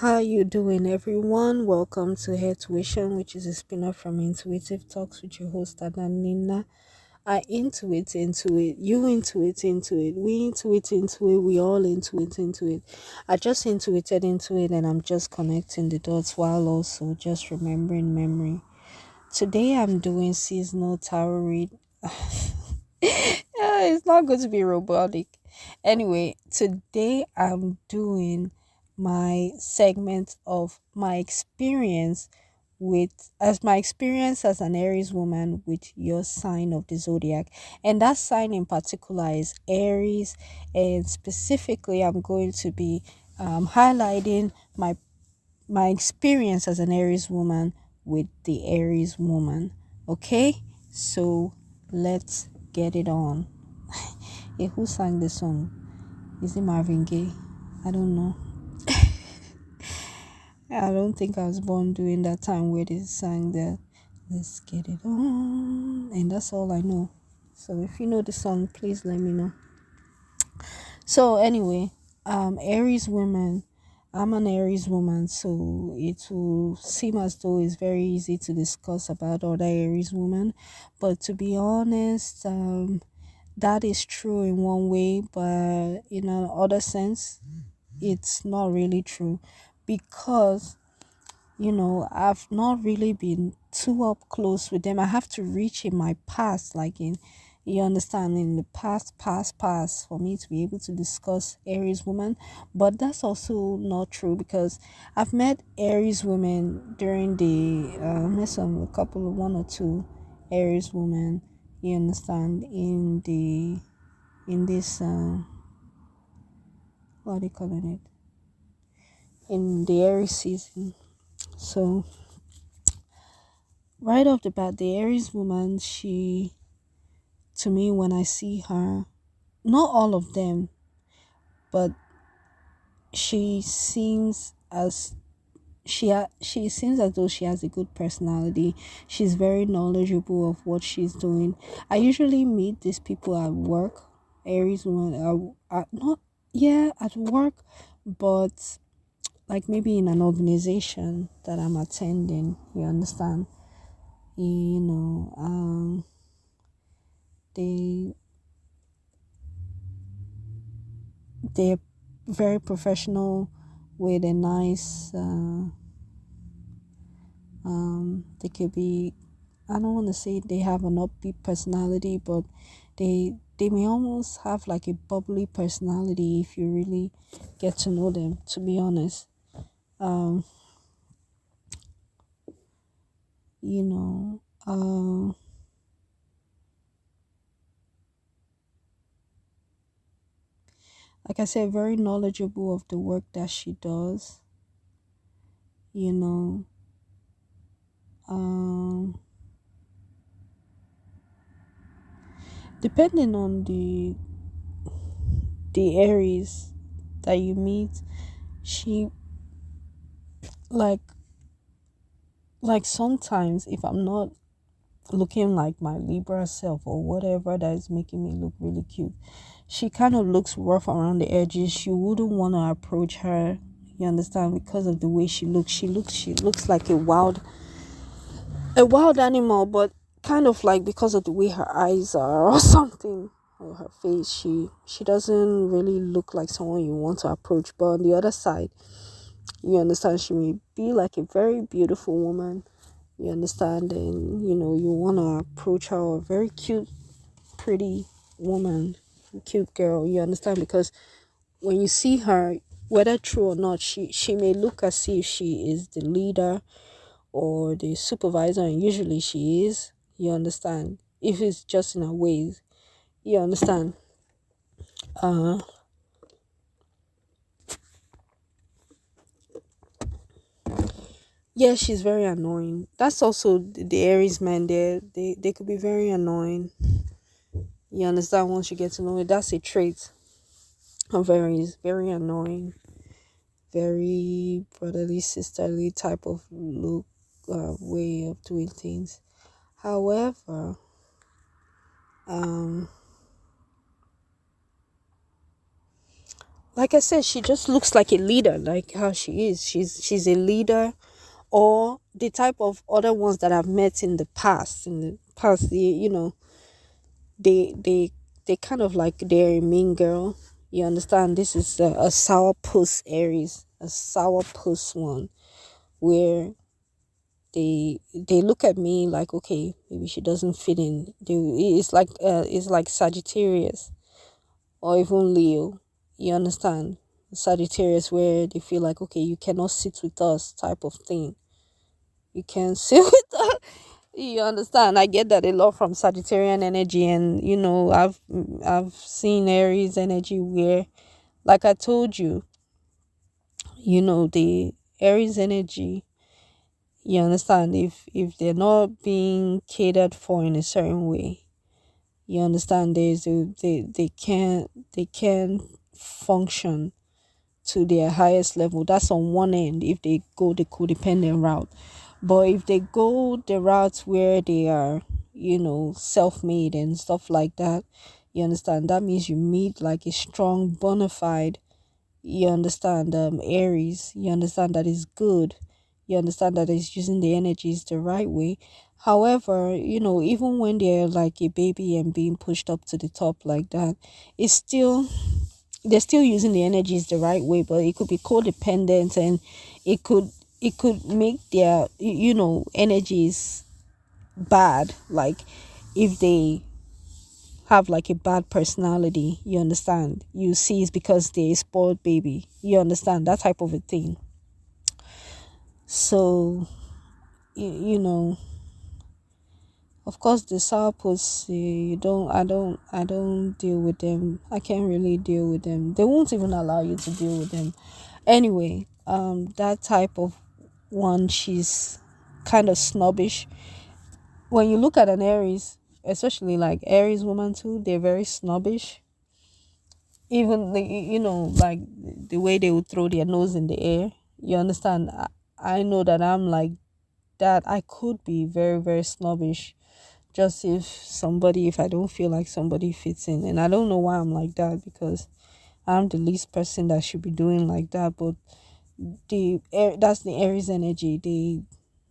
How you doing, everyone? Welcome to Hair Tuition, which is a spin-off from Intuitive Talks with your host Nina. I intuit into it, you intuit into it, we intuit into it, we all intuit into it. I just intuited into it, and I'm just connecting the dots while also just remembering memory. Today I'm doing seasonal tarot read. It's not going to be robotic. Anyway, today I'm doing my segment of my experience my experience as an Aries woman with your sign of the zodiac. And that sign in particular is Aries. And specifically, I'm going to be highlighting my experience as an Aries woman with the Aries woman. Okay, so let's get it on. Hey, who sang the song? Is it Marvin Gaye? I don't know. I don't think I was born during that time where they sang that. Let's get it on, and that's all I know. So if you know the song, please let me know. So anyway, Aries women. I'm an Aries woman, so it will seem as though it's very easy to discuss about other Aries women. But to be honest, that is true in one way, but in another sense, it's not really true because I've not really been too up close with them. I have to reach in my past, like in, you understand, in the past, for me to be able to discuss Aries women. But that's also not true because I've met Aries women during the, met some, a couple of one or two Aries women, you understand, in this, what are they calling it? In the Aries season. So, right off the bat, the Aries woman, to me, when I see her, not all of them, but she seems as she seems as though she has a good personality. She's very knowledgeable of what she's doing. I usually meet these people at work. Aries woman, not yeah, at work, but like maybe in an organization that I'm attending. You understand? You know, they they're very professional with a nice they could be, I don't want to say they have an upbeat personality, but they may almost have like a bubbly personality if you really get to know them, to be honest. um you know like I said, very knowledgeable of the work that she does, you know um depending on the Aries that you meet, she like sometimes if I'm not looking like my Libra self or whatever that is making me look really cute, she kind of looks rough around the edges. You wouldn't want to approach her, you understand, because of the way she looks like a wild animal, but kind of like because of the way her eyes are or something, or her face, she doesn't really look like someone you want to approach. But on the other side, you understand, she may be like a very beautiful woman, you understand, and you want to approach her, a very cute, pretty woman, cute girl, you understand, because when you see her, whether true or not, she may look as if she is the leader or the supervisor, and usually she is, you understand, if it's just in her ways, you understand. uh yeah, she's very annoying. That's also the Aries men. They could be very annoying, you understand. Once you get to know it, that's a trait of Aries. Very annoying, very brotherly, sisterly type of look, way of doing things. However, um like I said, she just looks like a leader, like how she is. She's a leader, or the type of other ones that I've met in the past. In the past, they they they kind of like they're a mean girl. You understand? This is a sour puss Aries, a sour puss one, where they look at me like, okay, maybe she doesn't fit in. It's like Sagittarius or even Leo. You understand? Sagittarius, where they feel like, okay, you cannot sit with us, type of thing. You can't sit with us. You understand? I get that a lot from Sagittarian energy, and I've seen Aries energy where, like I told you, the Aries energy. You understand? If they're not being catered for in a certain way, you understand? They can't function to their highest level. That's on one end if they go the codependent route. But if they go the route where they are, self-made and stuff like that, you understand, that means you meet like a strong bona fide, you understand, Aries, you understand, that is good, you understand, that is using the energies the right way. However, even when they're like a baby and being pushed up to the top like that, it's still, they're still using the energies the right way, but it could be codependent, and it could make their energies bad. Like if they have like a bad personality, you understand, you see it's because they're a spoiled baby, you understand, that type of a thing. So of course the sourpuss, you don't I don't deal with them. I can't really deal with them. They won't even allow you to deal with them. Anyway, that type of one, she's kind of snobbish. When you look at an Aries, especially like Aries woman too, they're very snobbish. Even like the way they would throw their nose in the air. You understand? I know that I'm like that. I could be very, very snobbish, just if I don't feel like somebody fits in, and I don't know why I'm like that, because I'm the least person that should be doing like that. But that's the Aries energy.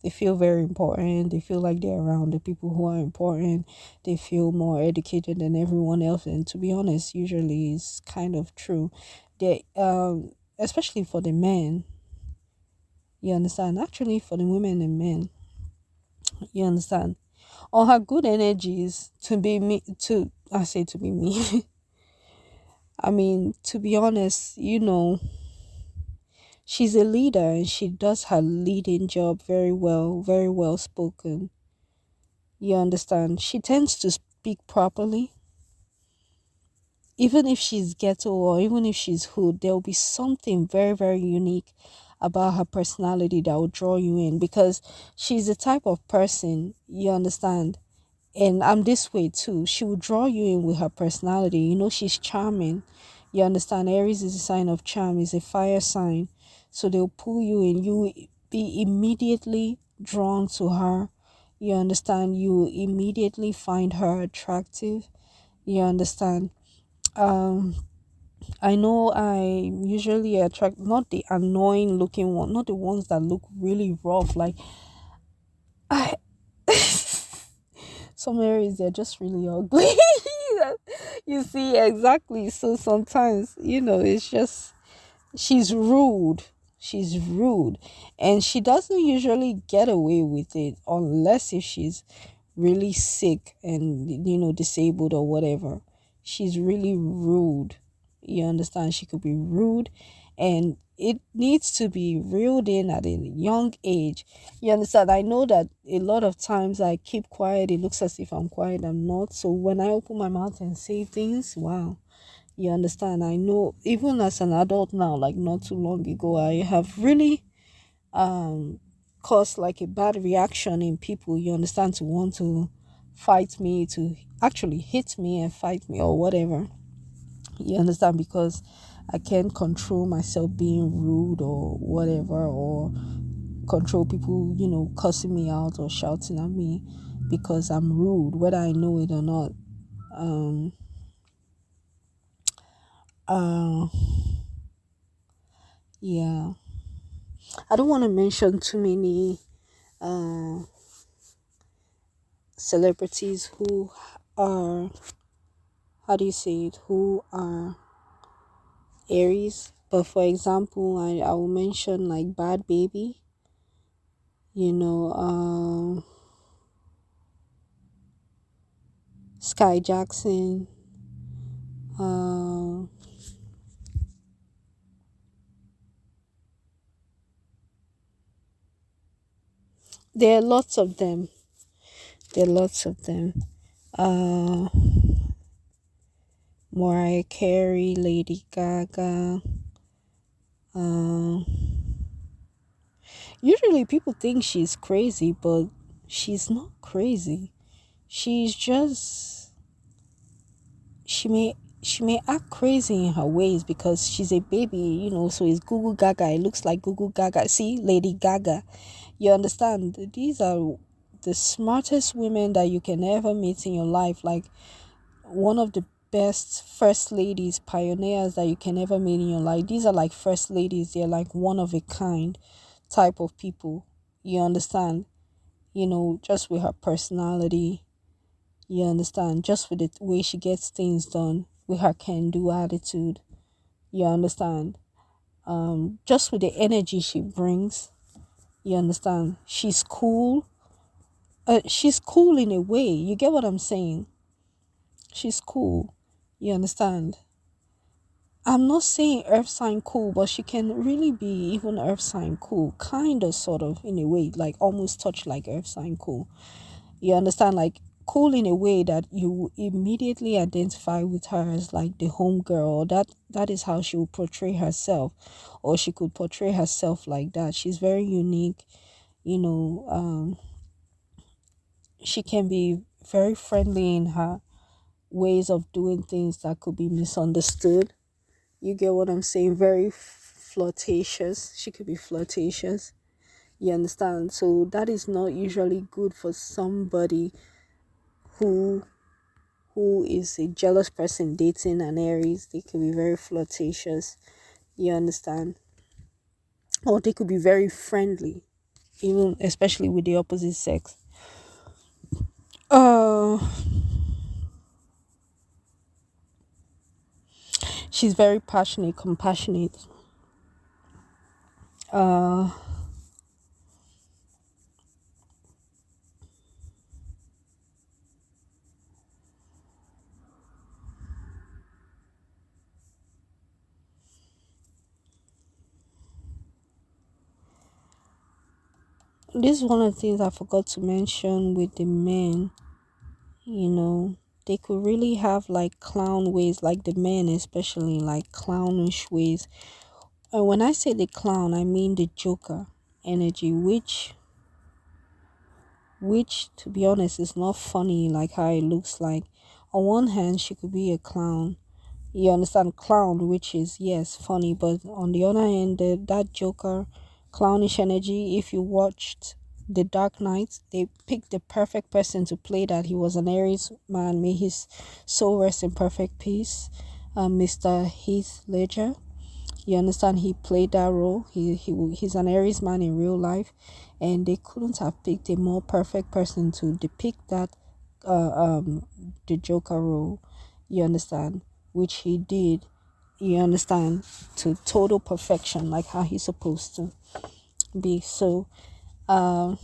They feel very important. They feel like they're around the people who are important. They feel more educated than everyone else, and to be honest, usually it's kind of true. They especially for the men, you understand, actually for the women and men, you understand, all her good energies to be me, to I say to be me. I mean, to be honest, she's a leader and she does her leading job very well spoken. You understand? She tends to speak properly. Even if she's ghetto or even if she's hood, there'll be something very, very unique about her personality that will draw you in, because she's the type of person, you understand, and I'm this way too. She will draw you in with her personality. She's charming. You understand? Aries is a sign of charm, is a fire sign. So they'll pull you in. You will be immediately drawn to her. You understand? You will immediately find her attractive. You understand? Um, I know I usually attract not the annoying looking one, not the ones that look really rough. Like I some areas they're just really ugly. You see, exactly. So sometimes, it's just she's rude. She's rude. And she doesn't usually get away with it unless if she's really sick and disabled or whatever. She's really rude. You understand? She could be rude, and it needs to be reeled in at a young age. You understand? I know that a lot of times I keep quiet. It looks as if I'm quiet. I'm not. So when I open my mouth and say things, wow. You understand? I know even as an adult now, like not too long ago, I have really um caused like a bad reaction in people, you understand, to want to fight me, to actually hit me and fight me or whatever. You understand? Because I can't control myself being rude or whatever, or control people, cussing me out or shouting at me because I'm rude, whether I know it or not. Um uh Yeah, I don't want to mention too many uh celebrities who are, how do you say it, who are Aries. But for example, I will mention like Bad Baby, you know, Sky Jackson. Uh, there are lots of them. There are lots of them. Uh, Mariah Carey, Lady Gaga. Uh, Usually people think she's crazy, but she's not crazy. She's just, she may she may act crazy in her ways because she's a baby, so it's Google Gaga. It looks like Google Gaga. See, Lady Gaga. You understand? These are the smartest women that you can ever meet in your life. Like one of the best first ladies, pioneers that you can ever meet in your life. These are like first ladies. They're like one of a kind type of people. You understand? Just with her personality. You understand? Just with the way she gets things done, with her can do attitude. You understand? Just with the energy she brings. You understand? She's cool. She's cool in a way. You get what I'm saying? She's cool. You understand? I'm not saying earth sign cool, but she can really be even earth sign cool. Kind of, sort of, in a way, like almost touch like earth sign cool. You understand? Like cool in a way that you immediately identify with her as like the home girl. That is how she will portray herself, or she could portray herself like that. She's very unique. You know, she can be very friendly in her ways of doing things that could be misunderstood. You get what I'm saying? Very flirtatious. She could be flirtatious. You understand? So that is not usually good for somebody who who is a jealous person dating an Aries. They could be very flirtatious. You understand? Or they could be very friendly, even especially with the opposite sex. Uh she's very passionate, compassionate. Uh this is one of the things I forgot to mention with the men. You know, they could really have like clown ways, like the men especially, like clownish ways. And when I say the clown, I mean the Joker energy, which to be honest is not funny like how it looks like. On one hand, she could be a clown. You understand, clown, which is, yes, funny, but on the other hand, that Joker clownish energy. If you watched The Dark Knight, they picked the perfect person to play that. He was an Aries man. May his soul rest in perfect peace. Mr. Heath Ledger. You understand? He played that role. He's an Aries man in real life, and they couldn't have picked a more perfect person to depict that, uh, um, the Joker role. You understand? Which he did. You understand, to total perfection, like how he's supposed to be. So, um,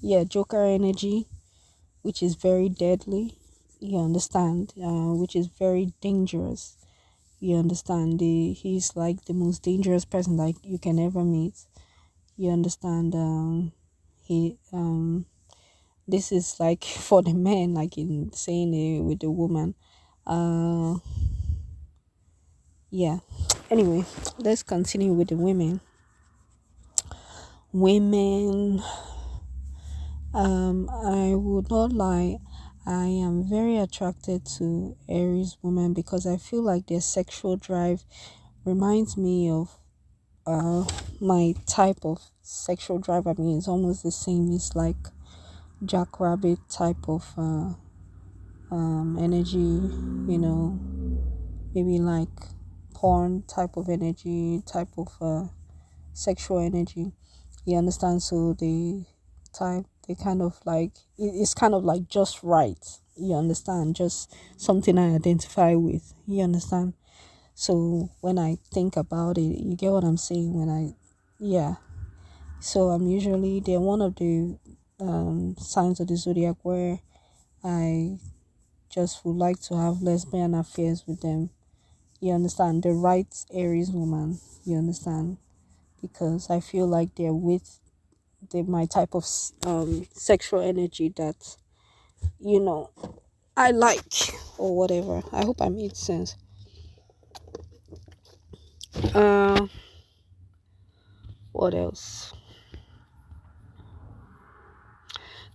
yeah, Joker energy, which is very deadly. You understand? Which is very dangerous. You understand? He's like the most dangerous person like you can ever meet. You understand? He This is like for the men, like in saying it with the woman. Uh, yeah. Anyway, let's continue with the women. Women. I would not lie. I am very attracted to Aries women because I feel like their sexual drive reminds me of my type of sexual drive. I mean, it's almost the same. It's like jackrabbit type of energy, maybe like porn type of energy, type of sexual energy. You understand? So they kind of like it's kind of like just right. You understand? Just something I identify with. You understand? So when I think about it, you get what I'm saying. Yeah. So I'm usually they're one of the signs of the zodiac where I just would like to have lesbian affairs with them. You understand? The right Aries woman. You understand? Because I feel like they're with my type of sexual energy that you know I like or whatever. I hope I made sense. Uh, what else?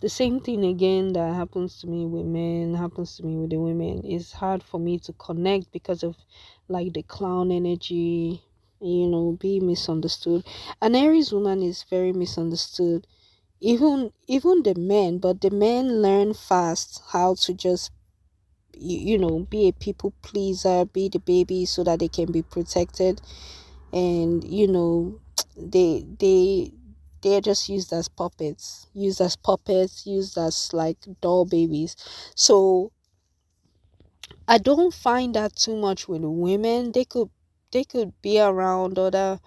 The same thing again that happens to me with men happens to me with the women. It's hard for me to connect because of like the clown energy, being misunderstood. An Aries woman is very misunderstood. Even the men, but the men learn fast how to just be a people pleaser, be the baby so that they can be protected, and they they're just used as like doll babies. So I don't find that too much with women. They could be around other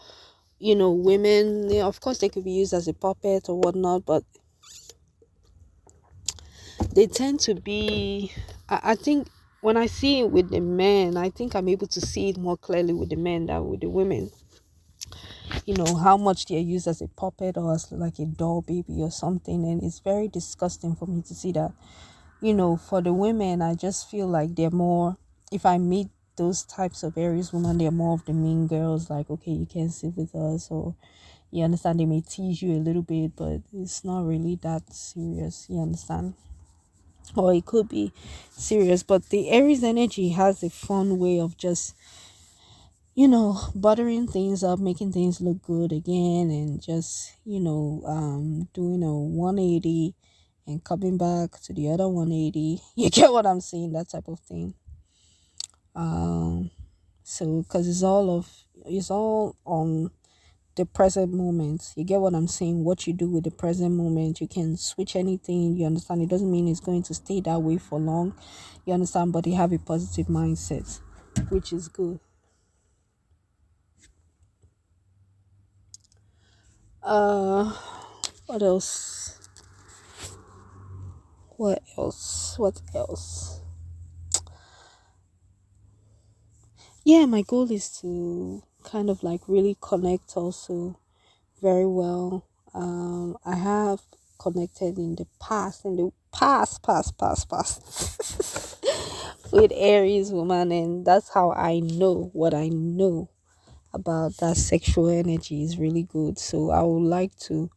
women. Yeah, of course they could be used as a puppet or whatnot, but they tend to be I think when I see it with the men, I think I'm able to see it more clearly with the men than with the women. How much they're used as a puppet or as like a doll baby or something, and it's very disgusting for me to see that. For the women, I just feel like they're more, if I meet those types of Aries women, they're more of the mean girls, like, okay, you can't sit with us, or you understand, they may tease you a little bit, but it's not really that serious, you understand? Or it could be serious, but the Aries energy has a fun way of just buttering things up, making things look good again, and just doing a 180 and coming back to the other 180. You get what I'm saying? That type of thing. So because it's all on the present moment. You get what I'm saying? What you do with the present moment, you can switch anything. You understand? It doesn't mean it's going to stay that way for long. You understand? But you have a positive mindset, which is good. uh what else? What else? Yeah, my goal is to kind of like really connect also very well. I have connected in the past with Aries woman, and that's how I know what I know about that sexual energy is really good. So I would like to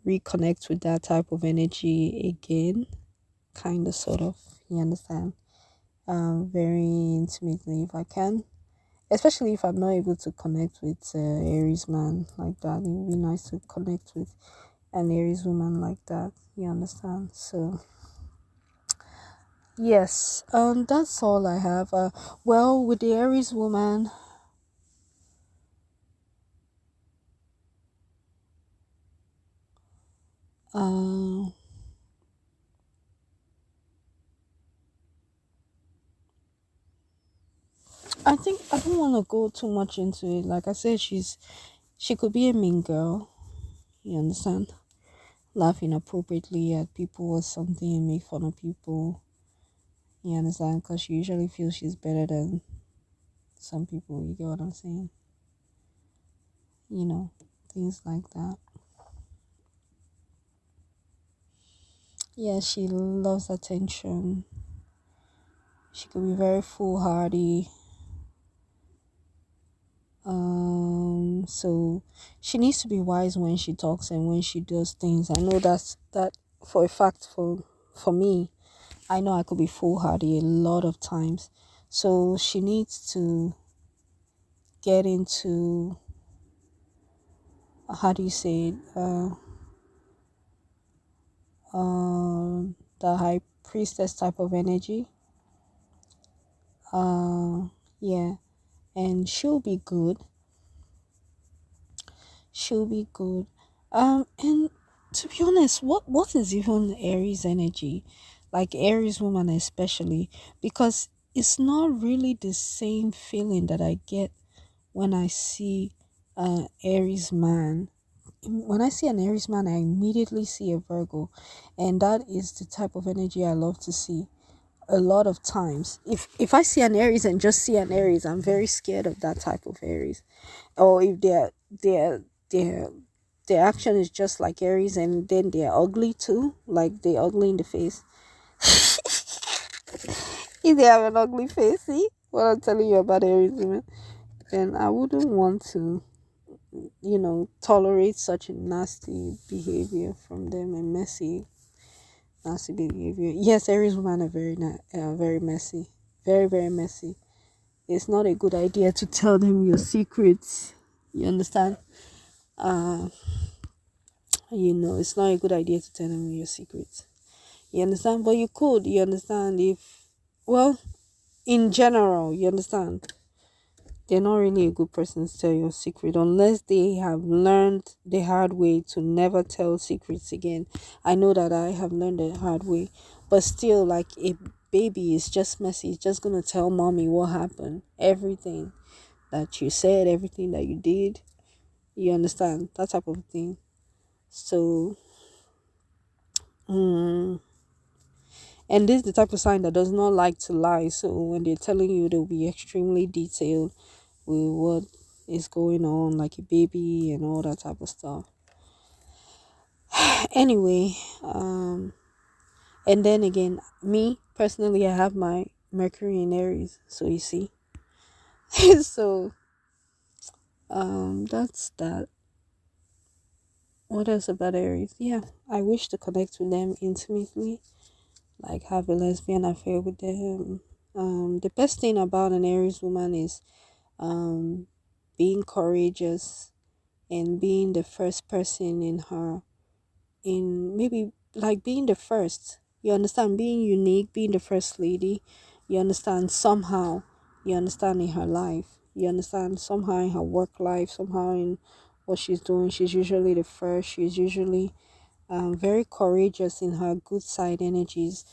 reconnect with that type of energy again, kind of, sort of. You understand? Very intimately if I can. Especially if I'm not able to connect with Aries man like that. It would be nice to connect with an Aries woman like that. You understand? So yes, that's all I have. Well, with the Aries woman, uh, I think I don't want to go too much into it. Like I said, she could be a mean girl. You understand? Laugh inappropriately at people or something and make fun of people. You understand? Because she usually feels she's better than some people. You get what I'm saying? You know, things like that. Yeah, she loves attention. She could be very foolhardy. So she needs to be wise when she talks and when she does things. I know that for a fact. For me, I know I could be foolhardy a lot of times. So she needs to get into, how do you say it? The high priestess type of energy. Yeah, and she'll be good. She'll be good. And to be honest, what is even Aries energy? Like Aries woman especially, because it's not really the same feeling that I get when I see Aries man. When I see an Aries man, I immediately see a Virgo, and that is the type of energy I love to see. A lot of times, if I see an Aries and just see an Aries, I'm very scared of that type of Aries. Or if their their action is just like Aries, and then they're ugly too, like they're ugly in the face. If they have an ugly face, see what I'm telling you about Aries women, then I wouldn't want to, tolerate such a nasty behavior from them, and nasty behavior. Yes, Aries women are very messy, very messy. It's not a good idea to tell them your secrets. You understand? Uh, it's not a good idea to tell them your secrets. You understand? But you could. You understand if, well, in general, you understand. They're not really a good person to tell your secret unless they have learned the hard way to never tell secrets again. I know that I have learned the hard way, but still, like a baby is just messy. It's just gonna tell mommy what happened, everything that you said, everything that you did. You understand that type of thing. So, mm, and this is the type of sign that does not like to lie. So when they're telling you, they'll be extremely detailed with what is going on, like a baby and all that type of stuff. Anyway, and then again, me personally, I have my Mercury in Aries, so you see. So that's that. What else about Aries? Yeah, I wish to connect with them intimately, like have a lesbian affair with them. The best thing about an Aries woman is um being courageous and being the first person in maybe like being the first. You understand, being unique, being the first lady. You understand, somehow. You understand, in her life. You understand, somehow in her work life, somehow in what she's doing. She's usually the first. She's usually very courageous in her good side energies.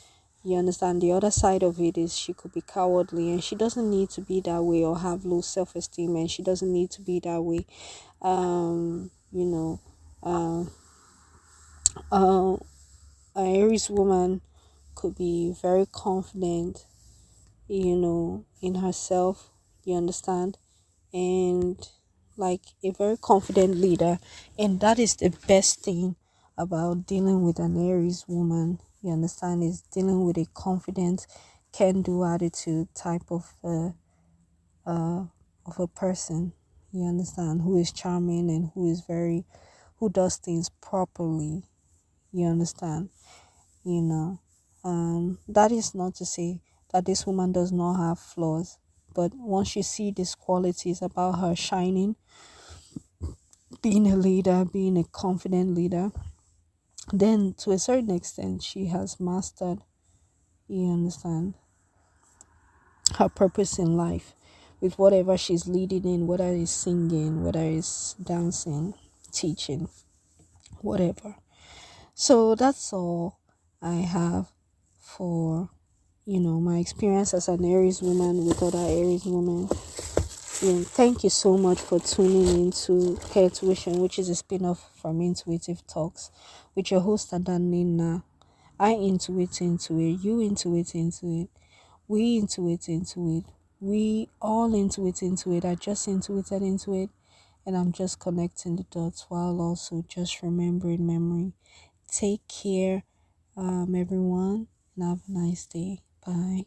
You understand, the other side of it is she could be cowardly, and she doesn't need to be that way, or have low self-esteem, and she doesn't need to be that way. You know, uh, uh, an Aries woman could be very confident, in herself. You understand? And like a very confident leader. And that is the best thing about dealing with an Aries woman. You understand? Is dealing with a confident, can do attitude type uh, of a person. You understand? Who is charming and who does things properly. You understand? you know that is not to say that this woman does not have flaws, but once you see these qualities about her shining, being a leader, being a confident leader, then to a certain extent she has mastered, you understand, her purpose in life, with whatever she's leading in, whether it's singing, whether it's dancing, teaching, whatever. So that's all I have for my experience as an Aries woman with other Aries women. Thank you so much for tuning into Care Tuition, which is a spin-off from Intuitive Talks, with your host Adanina. I intuit into it, you intuit into it, we intuit into it, we all intuit into it. I just intuited into it, and I'm just connecting the dots while also just remembering memory. Take care, everyone, and have a nice day. Bye.